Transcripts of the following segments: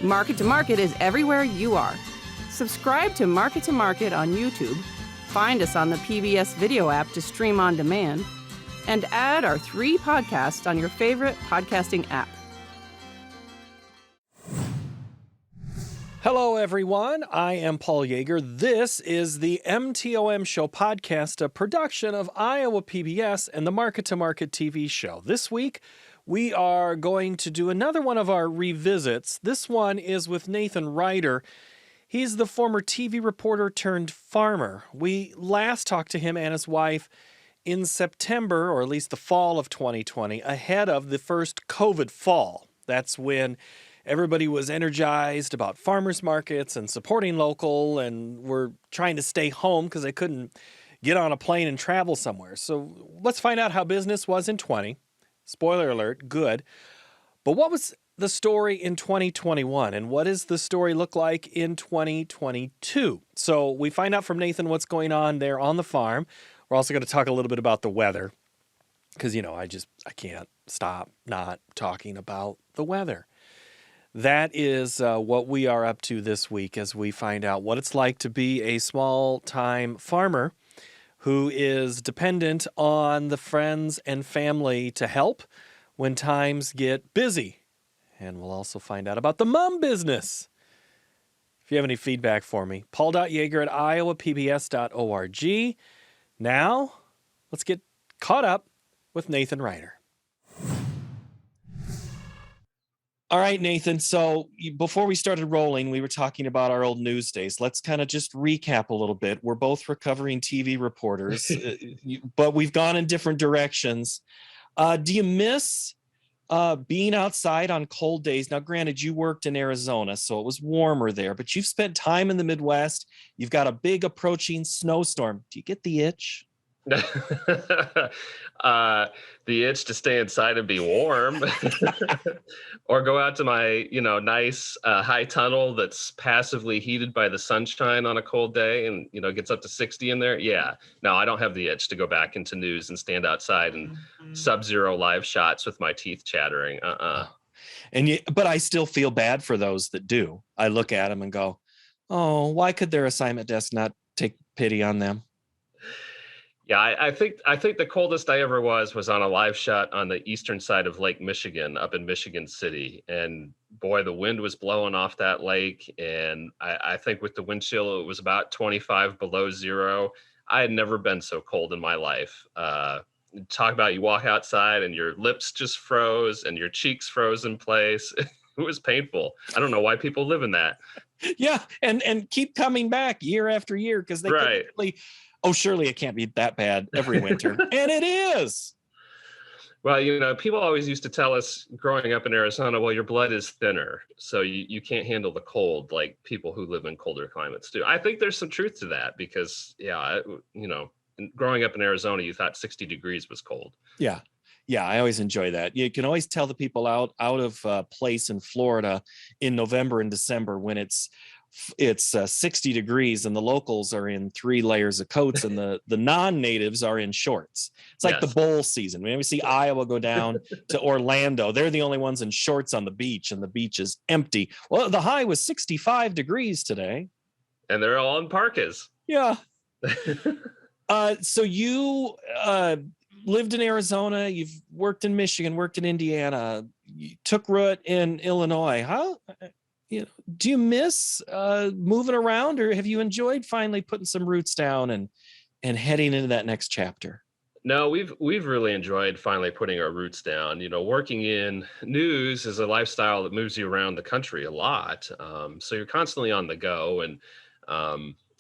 Market to Market is everywhere you are. Subscribe to Market on YouTube, find us on the PBS video app to stream on demand, and add our 3 podcasts on your favorite podcasting app. Hello, everyone. I am Paul Yeager. This is the MTOM Show podcast, a production of Iowa PBS and the Market to Market TV show. This week, we are going to do another one of our revisits. This one is with Nathan Ryder. He's the former TV reporter turned farmer. We last talked to him and his wife in September, or at least the fall of 2020, ahead of the first COVID fall. That's when everybody was energized about farmers markets and supporting local and were trying to stay home because they couldn't get on a plane and travel somewhere. So let's find out how business was in 20. Spoiler alert, good. But what was the story in 2021 and what does the story look like in 2022? So we find out from Nathan what's going on there on the farm. We're also going to talk a little bit about the weather because, I can't stop not talking about the weather. That is what we are up to this week as we find out what it's like to be a small-time farmer who is dependent on the friends and family to help when times get busy. And we'll also find out about the mom business. If you have any feedback for me, paul.yeager@iowapbs.org. Now, let's get caught up with Nathan Ryder. All right, Nathan. So before we started rolling, we were talking about our old news days. Let's kind of just recap a little bit. We're both recovering TV reporters, but we've gone in different directions. Do you miss being outside on cold days? Now, granted, you worked in Arizona, so it was warmer there, but you've spent time in the Midwest. You've got a big approaching snowstorm. Do you get the itch? The itch to stay inside and be warm or go out to my, nice high tunnel that's passively heated by the sunshine on a cold day and, gets up to 60 in there. Yeah, no, I don't have the itch to go back into news and stand outside and sub-zero live shots with my teeth chattering. But I still feel bad for those that do. I look at them and go, oh, why could their assignment desk not take pity on them? Yeah, I think the coldest I ever was on a live shot on the eastern side of Lake Michigan, up in Michigan City. And boy, the wind was blowing off that lake. And I think with the wind chill, it was about 25 below zero. I had never been so cold in my life. Talk about you walk outside and your lips just froze and your cheeks froze in place. It was painful. I don't know why people live in that. Yeah, and keep coming back year after year because they right. Surely it can't be that bad every winter. And it is. Well, people always used to tell us growing up in Arizona, well, your blood is thinner, so you can't handle the cold like people who live in colder climates do. I think there's some truth to that because, growing up in Arizona, you thought 60 degrees was cold. Yeah. Yeah, I always enjoy that. You can always tell the people out of place in Florida in November and December when it's 60 degrees and the locals are in 3 layers of coats and the non-natives are in shorts. It's like the bowl season. When we see Iowa go down to Orlando, they're the only ones in shorts on the beach and the beach is empty. Well, the high was 65 degrees today. And they're all in parkas. Yeah. So you lived in Arizona, you've worked in Michigan, worked in Indiana, you took root in Illinois. How... do you miss moving around or have you enjoyed finally putting some roots down and heading into that next chapter? No, we've really enjoyed finally putting our roots down. Working in news is a lifestyle that moves you around the country a lot. So you're constantly on the go. And,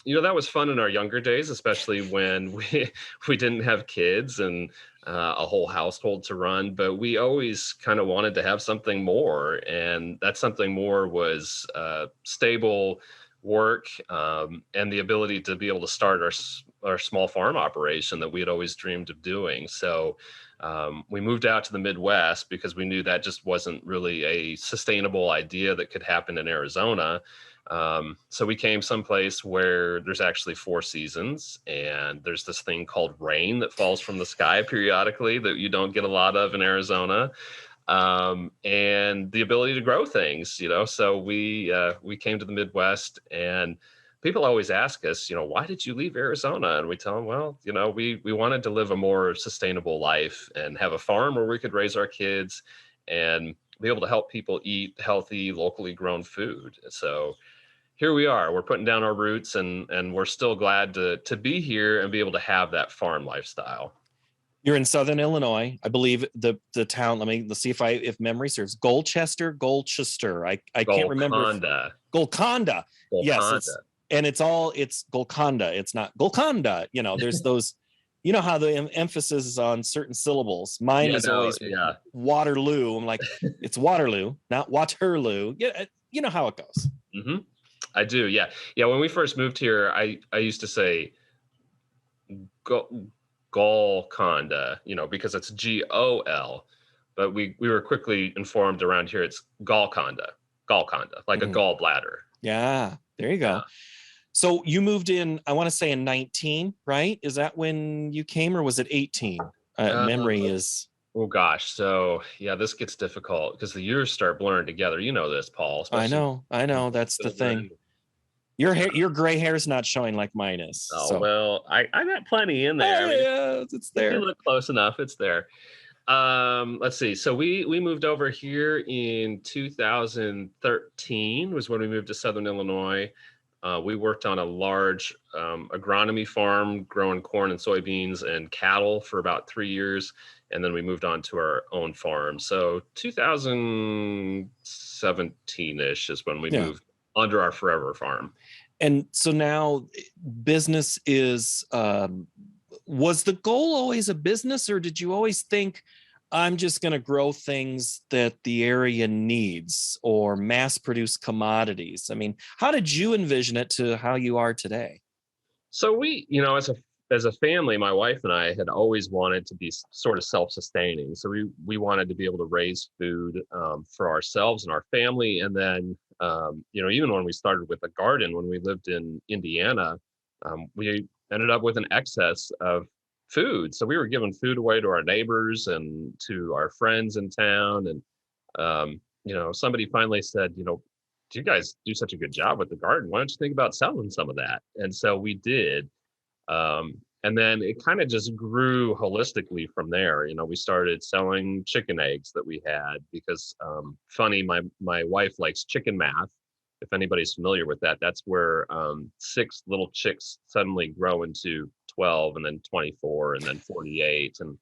that was fun in our younger days, especially when we didn't have kids and a whole household to run, but we always kind of wanted to have something more. And that something more was stable work and the ability to be able to start our small farm operation that we had always dreamed of doing. So we moved out to the Midwest because we knew that just wasn't really a sustainable idea that could happen in Arizona. So we came someplace where there's actually 4 seasons and there's this thing called rain that falls from the sky periodically that you don't get a lot of in Arizona. and the ability to grow things. So we came to the Midwest, and people always ask us, why did you leave Arizona? And we tell them, well, we wanted to live a more sustainable life and have a farm where we could raise our kids and be able to help people eat healthy, locally grown food. So here we are. We're putting down our roots, and we're still glad to be here and be able to have that farm lifestyle. You're in Southern Illinois, I believe. The town. Let's see if memory serves. Golchester. I can't remember. Golconda. Yes, it's Golconda. It's not Golconda. There's those. You know how the emphasis is on certain syllables. Mine is always Waterloo. I'm like, it's Waterloo, not Waterloo. Yeah, you know how it goes. Mm-hmm. I do. Yeah. Yeah. When we first moved here, I used to say Golconda, because it's Gol, but we were quickly informed around here it's Golconda, like a gallbladder. Yeah. There you go. Yeah. So you moved in, I want to say in 19, right? Is that when you came, or was it 18? Memory is... Oh gosh. So yeah, this gets difficult because the years start blurring together. You know this, Paul. I know. That's the thing. Your gray hair is not showing like mine is. Oh, so. Well, I got plenty in there. Yeah, it's there. If you look close enough, it's there. Let's see. So we moved over here in 2013 was when we moved to Southern Illinois. We worked on a large agronomy farm growing corn and soybeans and cattle for about 3 years. And then we moved on to our own farm. So 2017-ish is when we moved onto our forever farm. And so now business is, was the goal always a business, or did you always think I'm just going to grow things that the area needs or mass produce commodities? I mean, how did you envision it to how you are today? So we, as a family, my wife and I had always wanted to be sort of self-sustaining. So we wanted to be able to raise food for ourselves and our family. And then, even when we started with a garden, when we lived in Indiana, we ended up with an excess of food. So we were giving food away to our neighbors and to our friends in town. And, somebody finally said, do you guys do such a good job with the garden? Why don't you think about selling some of that? And so we did. And then it kind of just grew holistically from there. We started selling chicken eggs that we had because, funny, my wife likes chicken math. If anybody's familiar with that, that's where 6 little chicks suddenly grow into 12 and then 24 and then 48. And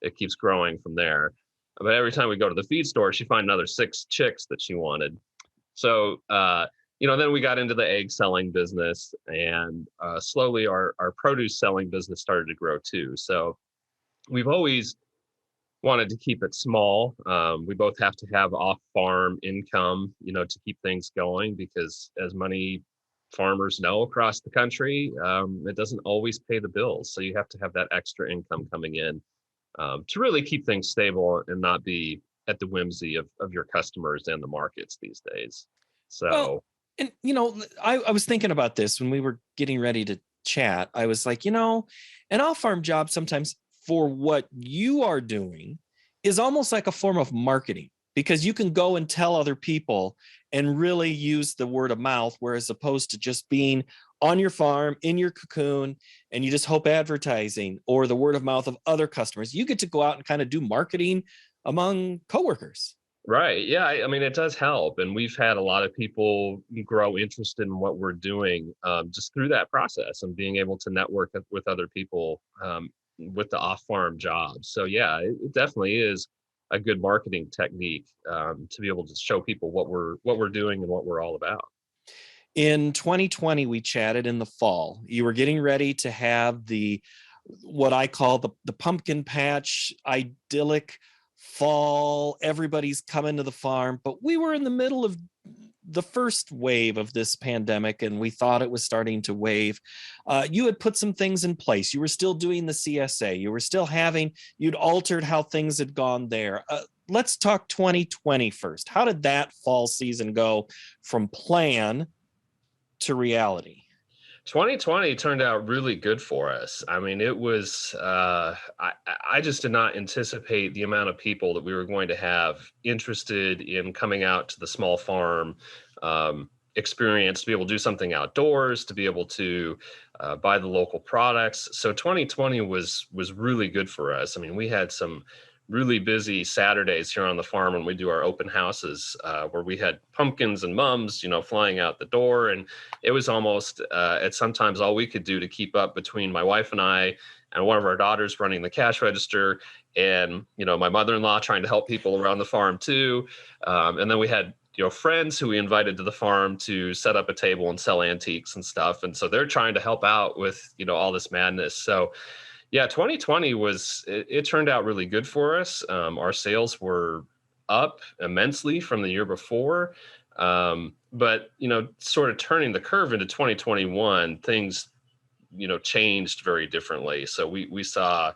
it keeps growing from there. But every time we go to the feed store, she finds another 6 chicks that she wanted. So, then we got into the egg selling business, and slowly our produce selling business started to grow too. So we've always wanted to keep it small. We both have to have off-farm income, to keep things going, because as many farmers know across the country, it doesn't always pay the bills. So you have to have that extra income coming in to really keep things stable and not be at the whimsy of your customers and the markets these days. So... Well, and, I was thinking about this when we were getting ready to chat. I was like, an off-farm job sometimes for what you are doing is almost like a form of marketing, because you can go and tell other people and really use the word of mouth, whereas opposed to just being on your farm in your cocoon and you just hope advertising or the word of mouth of other customers. You get to go out and kind of do marketing among coworkers. Right. Yeah. I mean, it does help. And we've had a lot of people grow interested in what we're doing just through that process and being able to network with other people with the off-farm jobs. So, yeah, it definitely is a good marketing technique to be able to show people what we're doing and what we're all about. In 2020, we chatted in the fall. You were getting ready to have what I call the pumpkin patch idyllic fall. Everybody's coming to the farm, but we were in the middle of the first wave of this pandemic, and we thought it was starting to wave. You had put some things in place. You were still doing the CSA. You were still you'd altered how things had gone there. Let's talk 2020 first. How did that fall season go from plan to reality? 2020 turned out really good for us. I mean, it was, I just did not anticipate the amount of people that we were going to have interested in coming out to the small farm experience, to be able to do something outdoors, to be able to buy the local products. So 2020 was really good for us. I mean, we had some really busy Saturdays here on the farm when we do our open houses, where we had pumpkins and mums, flying out the door. And it was almost at sometimes all we could do to keep up between my wife and I and one of our daughters running the cash register, and my mother-in-law trying to help people around the farm too. And then we had friends who we invited to the farm to set up a table and sell antiques and stuff, and so they're trying to help out with all this madness. So yeah, 2020 it turned out really good for us. Our sales were up immensely from the year before. But, sort of turning the curve into 2021, things, changed very differently. So we saw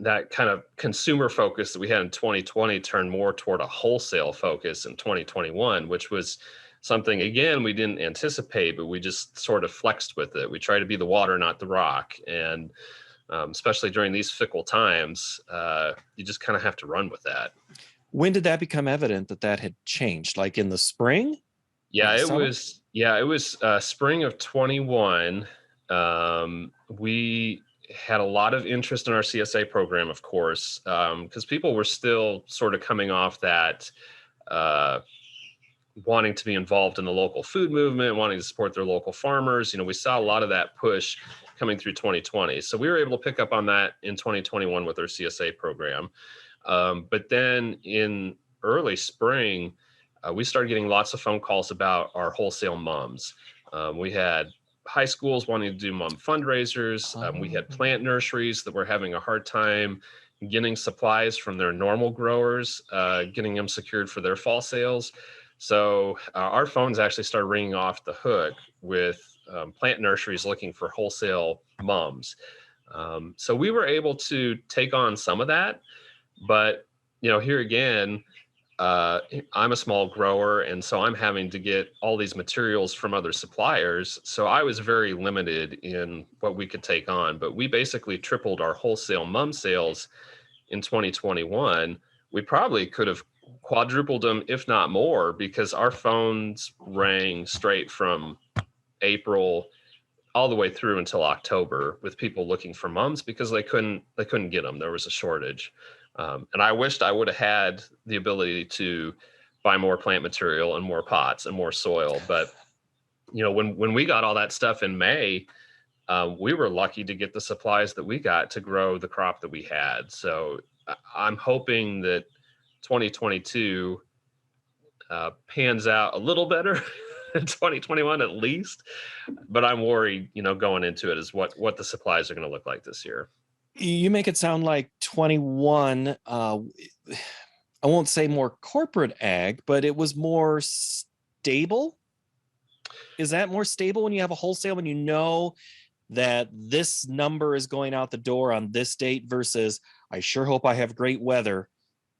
that kind of consumer focus that we had in 2020 turn more toward a wholesale focus in 2021, which was something, again, we didn't anticipate, but we just sort of flexed with it. We try to be the water, not the rock. And especially during these fickle times, you just kind of have to run with that. When did that become evident that had changed? Like in the spring? Yeah, it was. Yeah, it was spring of 21. We had a lot of interest in our CSA program, of course, because people were still sort of coming off that wanting to be involved in the local food movement, wanting to support their local farmers. We saw a lot of that push coming through 2020. So we were able to pick up on that in 2021 with our CSA program. But then in early spring, we started getting lots of phone calls about our wholesale mums. We had high schools wanting to do mum fundraisers. We had plant nurseries that were having a hard time getting supplies from their normal growers, getting them secured for their fall sales. So our phones actually started ringing off the hook with plant nurseries looking for wholesale mums. So we were able to take on some of that. But, here again, I'm a small grower, and so I'm having to get all these materials from other suppliers. So I was very limited in what we could take on. But we basically tripled our wholesale mum sales in 2021. We probably could have quadrupled them, if not more, because our phones rang straight from April all the way through until October with people looking for mums because they couldn't get them. There was a shortage. And I wished I would have had the ability to buy more plant material and more pots and more soil. But, when we got all that stuff in May, we were lucky to get the supplies that we got to grow the crop that we had. So I'm hoping that 2022 pans out a little better in 2021 at least. But I'm worried, going into it is what the supplies are going to look like this year. You make it sound like 21, I won't say more corporate ag, but it was more stable. Is that more stable when you have a wholesale, when you know that this number is going out the door on this date versus I sure hope I have great weather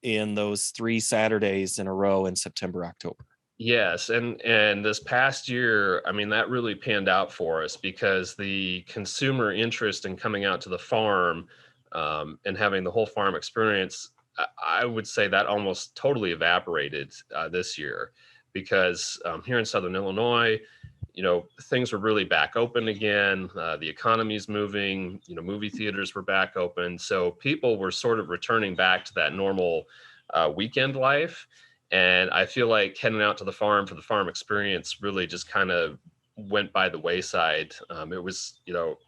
in those 3 Saturdays in a row in September, October? Yes, and this past year, I mean, that really panned out for us because the consumer interest in coming out to the farm and having the whole farm experience, I would say that almost totally evaporated this year because here in Southern Illinois, things were really back open again. The economy's moving, movie theaters were back open. So people were sort of returning back to that normal weekend life. And I feel like heading out to the farm for the farm experience really just kind of went by the wayside. It was,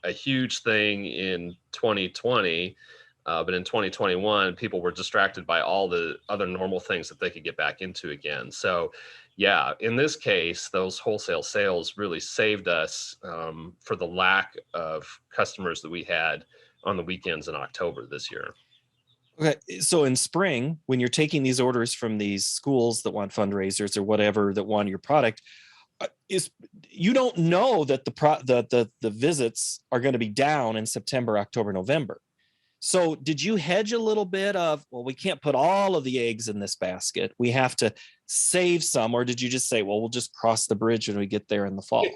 a huge thing in 2020, but in 2021, people were distracted by all the other normal things that they could get back into again. So, yeah, in this case, those wholesale sales really saved us for the lack of customers that we had on the weekends in October this year. Okay, so in spring, when you're taking these orders from these schools that want fundraisers or whatever that want your product, is you don't know that the visits are going to be down in September, October, November. So did you hedge a little bit of, well, we can't put all of the eggs in this basket, we have to save some, or did you just say, well, we'll just cross the bridge when we get there in the fall?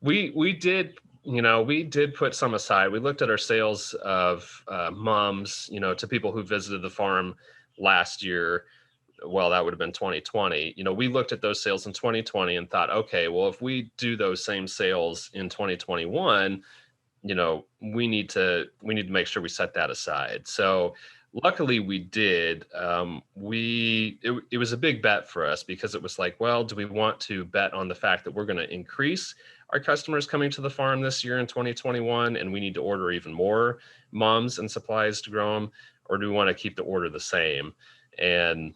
We did, we did put some aside. We looked at our sales of mums, to people who visited the farm last year. Well, that would have been 2020. We looked at those sales in 2020 and thought, okay, well, if we do those same sales in 2021, we need to make sure we set that aside. So luckily we did. It was a big bet for us because it was like, well, do we want to bet on the fact that we're going to increase our customers coming to the farm this year in 2021, and we need to order even more mums and supplies to grow them, or do we want to keep the order the same? And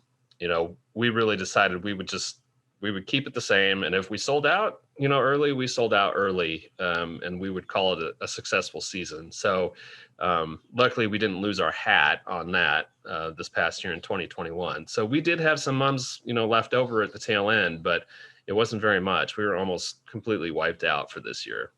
we really decided we would keep it the same. And if we sold out, early, we sold out early, and we would call it a successful season. So luckily we didn't lose our hat on that this past year in 2021. So we did have some mums, left over at the tail end, but it wasn't very much. We were almost completely wiped out for this year.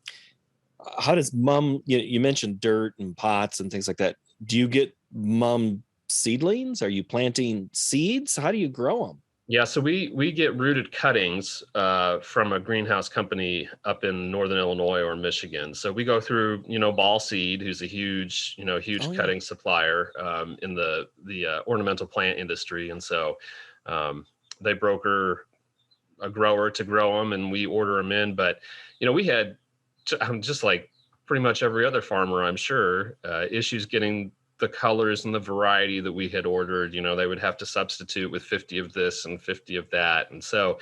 How does you mentioned dirt and pots and things like that. Do you get mum seedlings? Are you planting seeds? How do you grow them? Yeah, so we get rooted cuttings from a greenhouse company up in Northern Illinois or Michigan. So we go through, Ball Seed, who's a huge cutting supplier in the ornamental plant industry, and so they broker a grower to grow them, and we order them in. But we had just like pretty much every other farmer, I'm sure, issues getting the colors and the variety that we had ordered. They would have to substitute with 50 of this and 50 of that. And so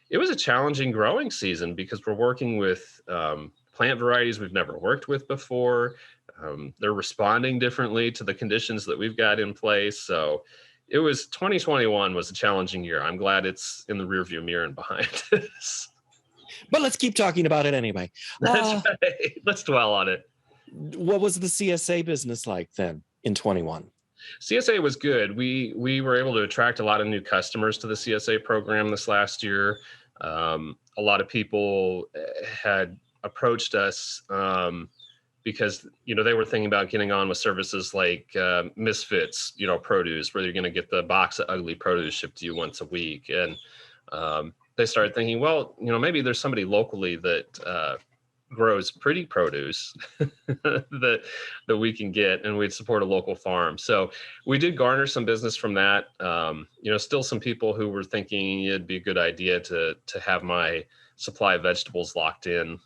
it was a challenging growing season because we're working with plant varieties we've never worked with before. They're responding differently to the conditions that we've got in place. So 2021 was a challenging year. I'm glad it's in the rearview mirror and behind us. But let's keep talking about it anyway. That's right. Let's dwell on it. What was the CSA business like then in 21? CSA was good. We were able to attract a lot of new customers to the CSA program this last year. A lot of people had approached us because they were thinking about getting on with services like Misfits, produce, where you're going to get the box of ugly produce shipped to you once a week. And they started thinking, well, maybe there's somebody locally that grows pretty produce that we can get, and we'd support a local farm. So we did garner some business from that. Still some people who were thinking it'd be a good idea to have my supply of vegetables locked in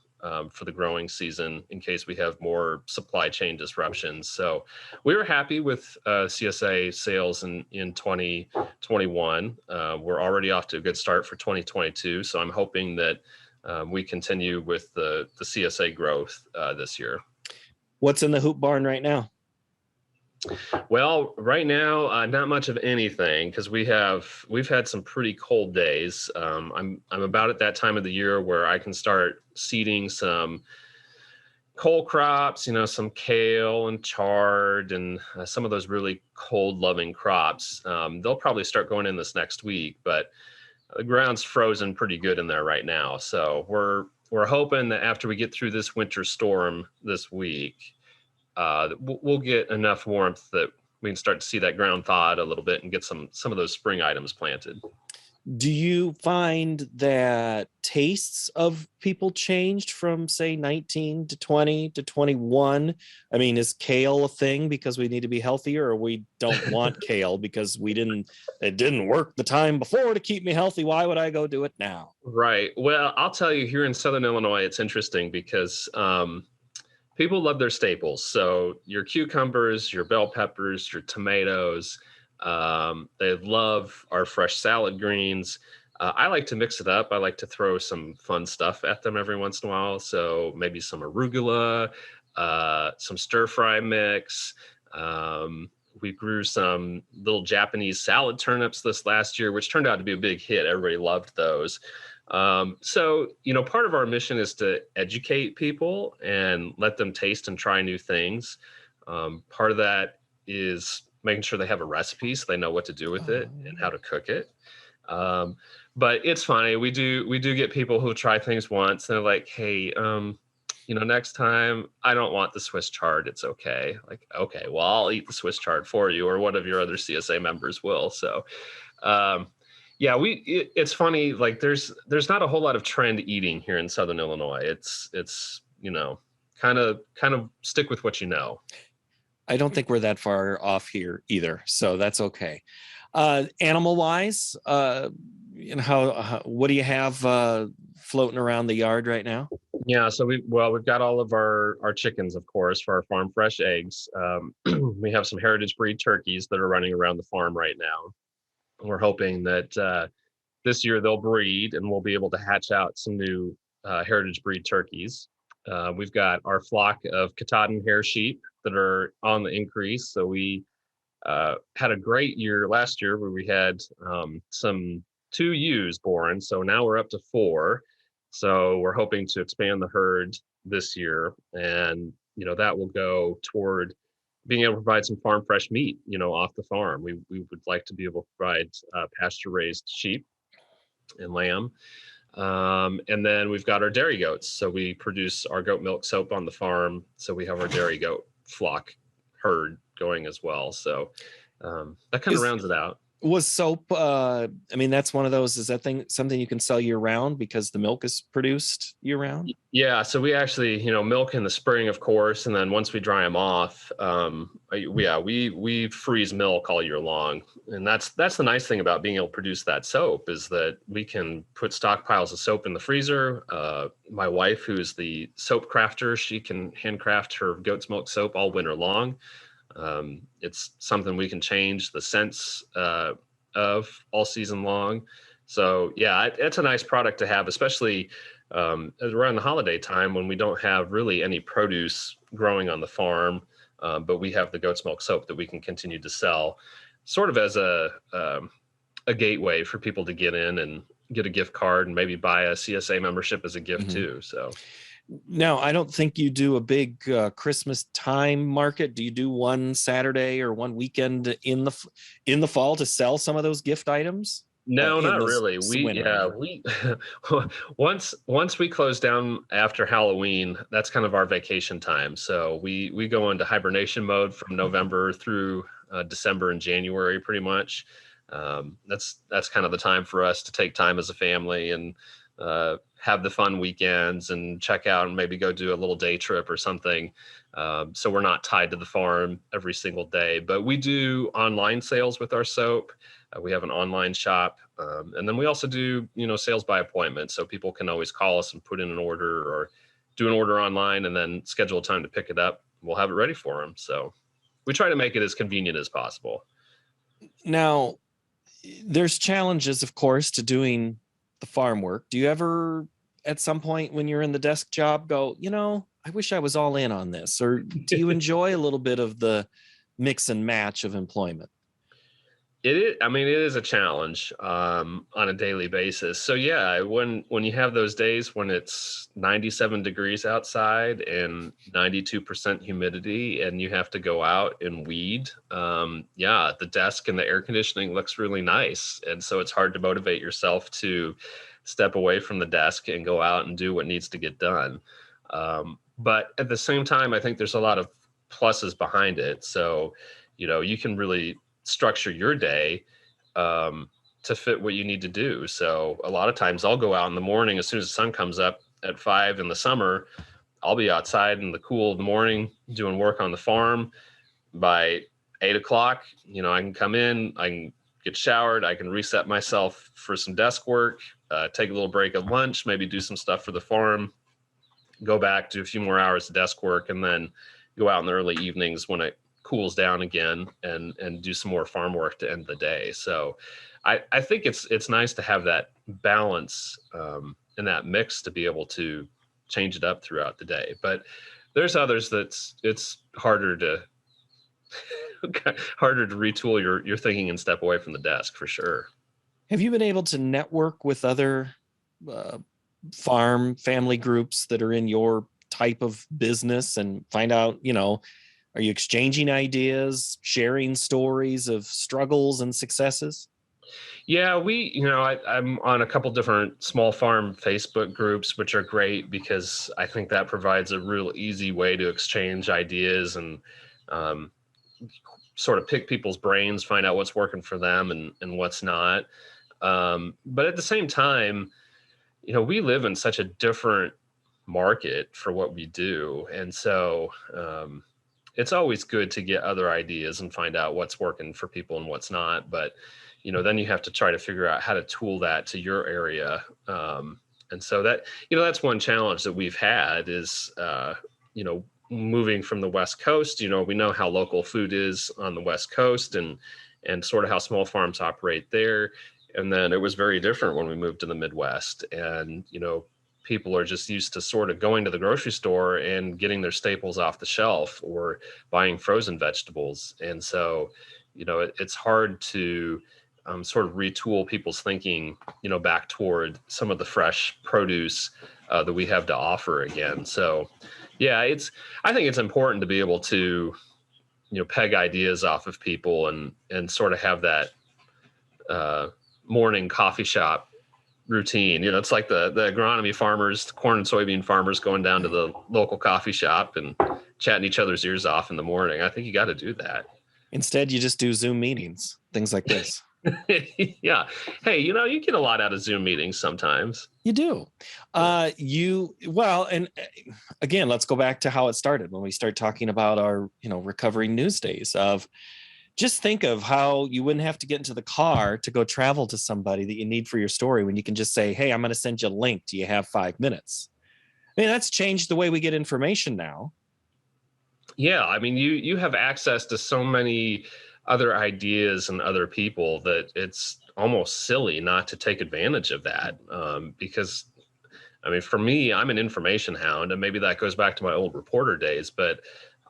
for the growing season in case we have more supply chain disruptions. So we were happy with CSA sales in 2021. We're already off to a good start for 2022. So I'm hoping that we continue with the CSA growth this year. What's in the hoop barn right now? Well, right now, not much of anything because we've had some pretty cold days. I'm about at that time of the year where I can start seeding some cold crops, some kale and chard and some of those really cold loving crops. They'll probably start going in this next week, but the ground's frozen pretty good in there right now. So we're hoping that after we get through this winter storm this week, we'll get enough warmth that we can start to see that ground thawed a little bit and get some of those spring items planted. Do you find that tastes of people changed from, say, 19 to 20 to 21? I mean, is kale a thing because we need to be healthier, or we don't want kale because it didn't work the time before to keep me healthy? Why would I go do it now? Right. Well, I'll tell you, here in Southern Illinois, it's interesting because people love their staples. So your cucumbers, your bell peppers, your tomatoes, they love our fresh salad greens. I like to mix it up. I like to throw some fun stuff at them every once in a while. So maybe some arugula, some stir fry mix. We grew some little Japanese salad turnips this last year, which turned out to be a big hit. Everybody loved those. So, part of our mission is to educate people and let them taste and try new things. Part of that is making sure they have a recipe so they know what to do with it and how to cook it. But it's funny. We do get people who try things once and they're like, hey, next time I don't want the Swiss chard. It's okay. Like, okay, well, I'll eat the Swiss chard for you, or one of your other CSA members will. So, um, yeah, it's funny. Like, there's not a whole lot of trend eating here in Southern Illinois. It's kind of stick with what you know. I don't think we're that far off here either, so that's okay. Animal wise, what do you have floating around the yard right now? Yeah, so we've got all of our chickens, of course, for our farm fresh eggs. We have some heritage breed turkeys that are running around the farm right now. We're hoping that this year they'll breed and we'll be able to hatch out some new heritage breed turkeys. We've got our flock of Katahdin hair sheep that are on the increase. So we had a great year last year where we had some 2 ewes born. So now we're up to 4. So we're hoping to expand the herd this year, and that will go toward being able to provide some farm fresh meat, off the farm. We would like to be able to provide pasture raised sheep and lamb. And then we've got our dairy goats. So we produce our goat milk soap on the farm. So we have our dairy goat flock herd going as well. So that kind of rounds it out. Was soap, that's one of those, is that thing something you can sell year round because the milk is produced year round? Yeah, so we actually, milk in the spring, of course, and then once we dry them off, we freeze milk all year long, and that's the nice thing about being able to produce that soap, is that we can put stockpiles of soap in the freezer. My wife, who's the soap crafter, she can handcraft her goat's milk soap all winter long. It's something we can change the scents of all season long. So yeah, it's a nice product to have, especially around the holiday time when we don't have really any produce growing on the farm, but we have the goat's milk soap that we can continue to sell, sort of as a gateway for people to get in and get a gift card and maybe buy a CSA membership as a gift too. So. Now, I don't think you do a big Christmas time market. Do you do one Saturday or one weekend in the fall to sell some of those gift items? No, not really. Winter. We once we close down after Halloween, that's kind of our vacation time. So we go into hibernation mode from November through December and January, pretty much. That's kind of the time for us to take time as a family and have the fun weekends and check out and maybe go do a little day trip or something. So we're not tied to the farm every single day, but we do online sales with our soap. We have an online shop. And then we also do, sales by appointment. So people can always call us and put in an order or do an order online and then schedule a time to pick it up. We'll have it ready for them. So we try to make it as convenient as possible. Now, there's challenges, of course, to doing the farm work. Do you ever, at some point when you're in the desk job, go, I wish I was all in on this? Or do you enjoy a little bit of the mix and match of employment? It is a challenge on a daily basis. So yeah, when you have those days when it's 97 degrees outside and 92% humidity and you have to go out and weed, the desk and the air conditioning looks really nice. And so it's hard to motivate yourself to step away from the desk and go out and do what needs to get done. But at the same time, I think there's a lot of pluses behind it. So, you can really structure your day to fit what you need to do. So a lot of times I'll go out in the morning as soon as the sun comes up at 5 in the summer. I'll be outside in the cool of the morning doing work on the farm. By 8 o'clock, I can come in, I can get showered, I can reset myself for some desk work, take a little break at lunch, maybe do some stuff for the farm, go back, do a few more hours of desk work, and then go out in the early evenings when it cools down again and do some more farm work to end the day. So I think it's nice to have that balance and that mix to be able to change it up throughout the day. But there's others it's harder to retool your thinking and step away from the desk, for sure. Have you been able to network with other farm family groups that are in your type of business and find out, are you exchanging ideas, sharing stories of struggles and successes? Yeah, I'm on a couple different small farm Facebook groups, which are great because I think that provides a real easy way to exchange ideas and um, sort of pick people's brains, find out what's working for them and what's not. But at the same time, we live in such a different market for what we do. And so it's always good to get other ideas and find out what's working for people and what's not. But, then you have to try to figure out how to tool that to your area. And so that's one challenge that we've had is, moving from the West Coast. We know how local food is on the West Coast and sort of how small farms operate there. And then it was very different when we moved to the Midwest. And, people are just used to sort of going to the grocery store and getting their staples off the shelf or buying frozen vegetables. And so, it's hard to sort of retool people's thinking, back toward some of the fresh produce that we have to offer again. So, yeah, I think it's important to be able to, peg ideas off of people and sort of have that morning coffee shop routine. It's like the agronomy farmers, the corn and soybean farmers going down to the local coffee shop and chatting each other's ears off in the morning. I think you got to do that. Instead, you just do Zoom meetings, things like this. Yeah. Hey, you get a lot out of Zoom meetings sometimes. You do. And again, let's go back to how it started when we start talking about our, recovery news days of just think of how you wouldn't have to get into the car to go travel to somebody that you need for your story when you can just say, hey, I'm going to send you a link. Do you have 5 minutes? I mean, that's changed the way we get information now. Yeah. I mean, you have access to so many other ideas and other people that it's almost silly not to take advantage of that. Because I mean, for me, I'm an information hound, and maybe that goes back to my old reporter days, but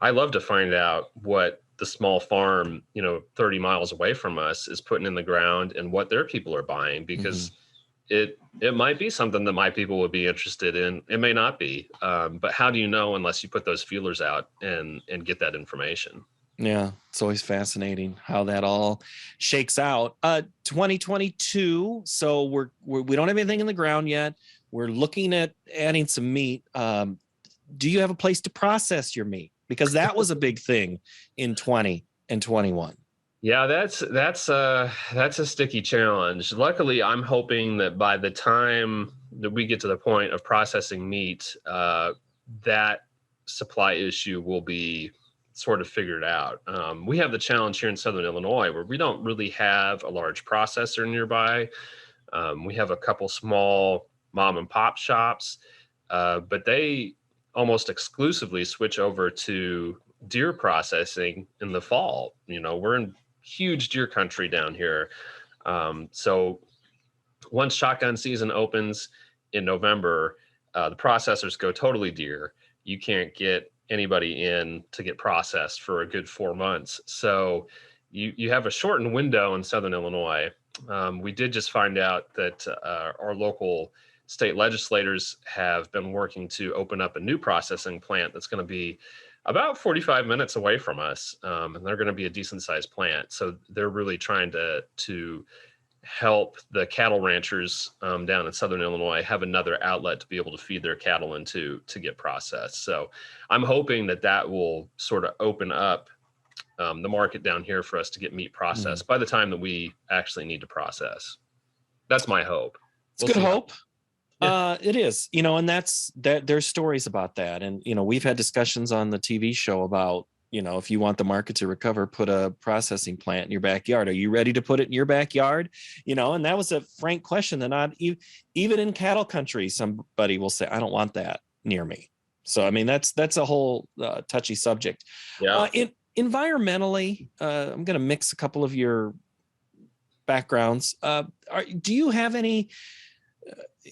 I love to find out what the small farm, 30 miles away from us is putting in the ground and what their people are buying, because it might be something that my people would be interested in. It may not be. But how do you know unless you put those feelers out and get that information? Yeah, it's always fascinating how that all shakes out. 2022, so we don't have anything in the ground yet. We're looking at adding some meat. Do you have a place to process your meat? Because that was a big thing in 20 and 21. Yeah, that's a sticky challenge. Luckily, I'm hoping that by the time that we get to the point of processing meat, that supply issue will be sort of figured out. We have the challenge here in Southern Illinois where we don't really have a large processor nearby. We have a couple small mom and pop shops, but they almost exclusively switch over to deer processing in the fall. We're in huge deer country down here. So once shotgun season opens in November, the processors go totally deer. You can't get anybody in to get processed for a good 4 months. So you have a shortened window in Southern Illinois. We did just find out that our local state legislators have been working to open up a new processing plant that's going to be about 45 minutes away from us. And they're going to be a decent sized plant. So they're really trying to help the cattle ranchers down in Southern Illinois have another outlet to be able to feed their cattle into to get processed. So I'm hoping that will sort of open up the market down here for us to get meat processed by the time that we actually need to process. That's my hope. It's good hope. It is, and that's that. There's stories about that. And, we've had discussions on the TV show about, if you want the market to recover, put a processing plant in your backyard. Are you ready to put it in your backyard? And that was a frank question that not even in cattle country, somebody will say, I don't want that near me. So, I mean, that's a whole touchy subject. Yeah. Environmentally, I'm going to mix a couple of your backgrounds. Do you have any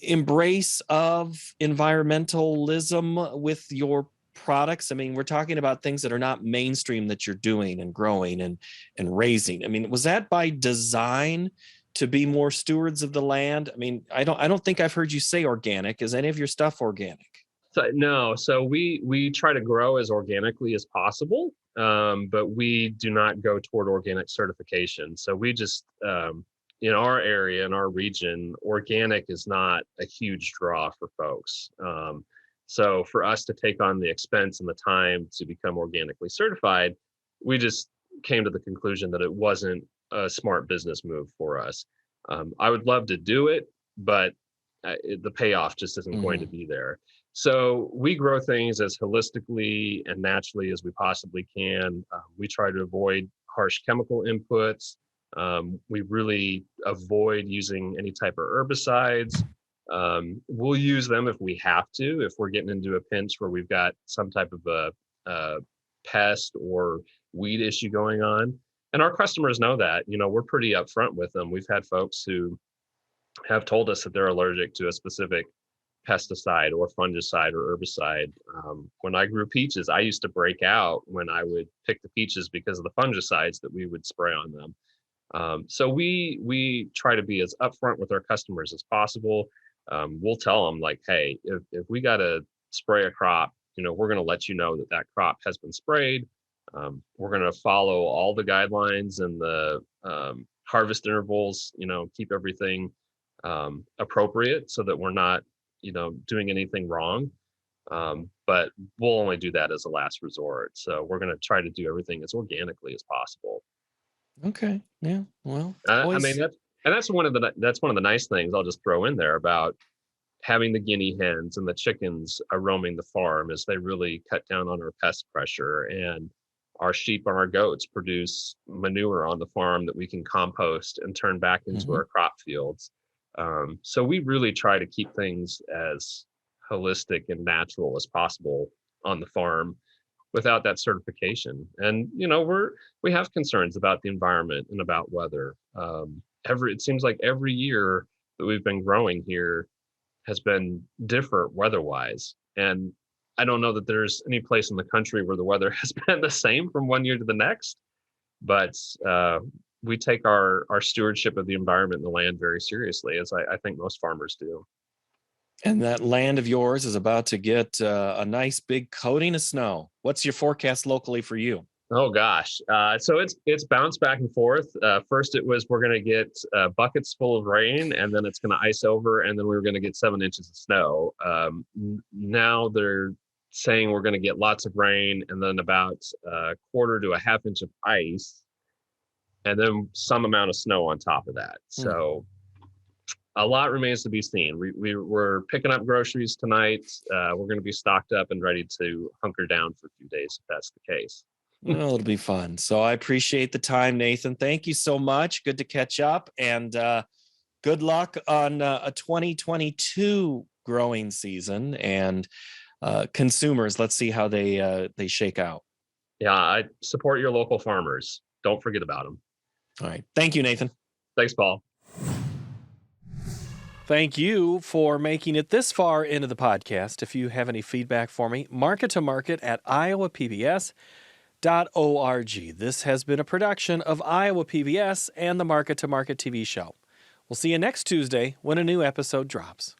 embrace of environmentalism with your products? I mean, we're talking about things that are not mainstream that you're doing and growing and raising. I mean, was that by design to be more stewards of the land? I mean, I don't think I've heard you say organic. Is any of your stuff organic? So, no. So we try to grow as organically as possible, but we do not go toward organic certification. So we just in our area, in our region, organic is not a huge draw for folks. So for us to take on the expense and the time to become organically certified, we just came to the conclusion that it wasn't a smart business move for us. I would love to do it, but the payoff just isn't going to be there. So we grow things as holistically and naturally as we possibly can. We try to avoid harsh chemical inputs. We really avoid using any type of herbicides. We'll use them if we have to, if we're getting into a pinch where we've got some type of a pest or weed issue going on. And our customers know that. We're pretty upfront with them. We've had folks who have told us that they're allergic to a specific pesticide or fungicide or herbicide. When I grew peaches, I used to break out when I would pick the peaches because of the fungicides that we would spray on them. So we try to be as upfront with our customers as possible. We'll tell them like, hey, if we got to spray a crop, we're going to let you know that crop has been sprayed. We're going to follow all the guidelines and the harvest intervals, keep everything appropriate so that we're not, doing anything wrong. But we'll only do that as a last resort. So we're going to try to do everything as organically as possible. Okay. Yeah. Well, I mean, that's one of the nice things I'll just throw in there about having the guinea hens and the chickens roaming the farm is they really cut down on our pest pressure, and our sheep and our goats produce manure on the farm that we can compost and turn back into our crop fields. So we really try to keep things as holistic and natural as possible on the farm without that certification. And, we have concerns about the environment and about weather. It seems like every year that we've been growing here has been different weather-wise. And I don't know that there's any place in the country where the weather has been the same from one year to the next, but we take our stewardship of the environment and the land very seriously, as I think most farmers do. And that land of yours is about to get a nice big coating of snow. What's your forecast locally for you? Oh gosh, so it's bounced back and forth. First, it was we're going to get buckets full of rain, and then it's going to ice over, and then we were going to get 7 inches of snow. Now they're saying we're going to get lots of rain, and then about a quarter to a half inch of ice, and then some amount of snow on top of that. So a lot remains to be seen. We're picking up groceries tonight. We're going to be stocked up and ready to hunker down for a few days if that's the case. Well, it'll be fun. So I appreciate the time, Nathan. Thank you so much. Good to catch up, and good luck on a 2022 growing season and consumers. Let's see how they shake out. Yeah, I support your local farmers. Don't forget about them. All right. Thank you, Nathan. Thanks, Paul. Thank you for making it this far into the podcast. If you have any feedback for me, market-to-market@iowapbs.org. This has been a production of Iowa PBS and the Market to Market TV show. We'll see you next Tuesday when a new episode drops.